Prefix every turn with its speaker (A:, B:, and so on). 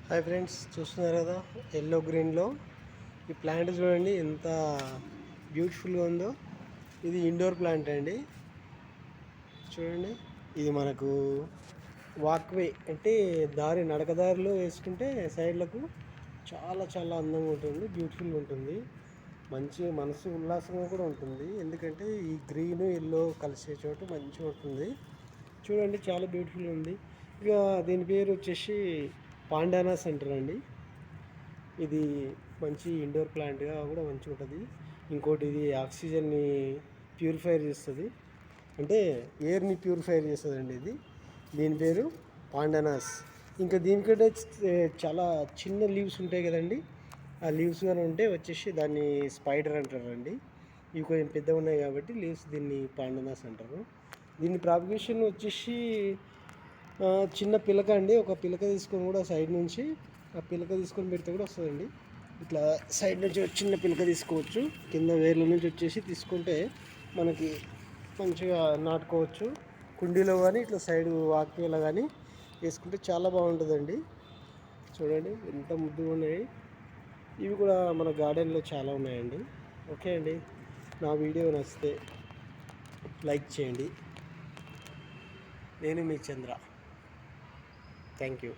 A: Hi friends, చూస్తున్నారు కదా yellow గ్రీన్లో ఈ ప్లాంట్ చూడండి ఎంత బ్యూటిఫుల్గా ఉందో. ఇది ఇండోర్ ప్లాంట్ అండి. చూడండి, ఇది మనకు వాక్వే అంటే దారి నడకదారిలో వేసుకుంటే సైడ్లకు చాలా చాలా అందంగా ఉంటుంది, బ్యూటిఫుల్గా ఉంటుంది. మంచి మనసు ఉల్లాసంగా కూడా ఉంటుంది, ఎందుకంటే ఈ గ్రీన్ ఎల్లో కలిసే చోటు మంచిగా ఉంటుంది. చూడండి, చాలా బ్యూటిఫుల్గా ఉంది. ఇక దీని పేరు వచ్చేసి పాండానా సెంటర్ అండి. ఇది మంచి ఇండోర్ ప్లాంట్గా కూడా మంచిగా ఉంటుంది. ఇంకోటి, ఇది ఆక్సిజన్ని ప్యూరిఫైర్ చేస్తుంది, అంటే ఎయిర్ని ప్యూరిఫైర్ చేస్తుంది అండి. దీని పేరు పాండానాస్. ఇంకా దీనికంటే చాలా చిన్న లీవ్స్ ఉంటాయి కదండి, ఆ లీవ్స్ కానీ ఉంటే వచ్చేసి దాన్ని స్పైడర్ అంటారండి. ఇవి కొంచెం పెద్దగా ఉన్నాయి కాబట్టి లీవ్స్ దీన్ని పాండానాస్ అంటారు. దీని ప్రాపగేషన్ వచ్చేసి చిన్న పిలక అండి. ఒక పిలక తీసుకొని కూడా సైడ్ నుంచి ఆ పిలక తీసుకొని పెడితే కూడా వస్తుందండి. ఇట్లా సైడ్ నుంచి చిన్న పిలక తీసుకోవచ్చు, కింద వేర్ల నుంచి వచ్చేసి తీసుకుంటే మనకి మంచిగా నాటుకోవచ్చు. కుండీలో కానీ ఇట్లా సైడ్ వాక్వేలో కానీ వేసుకుంటే చాలా బాగుంటుందండి. చూడండి ఎంత ముద్దుగా ఉన్నాయి. ఇవి కూడా మన గార్డెన్లో చాలా ఉన్నాయండి. ఓకే అండి, నా వీడియో నచ్చితే లైక్ చేయండి. నేను మీ చంద్ర. Thank you.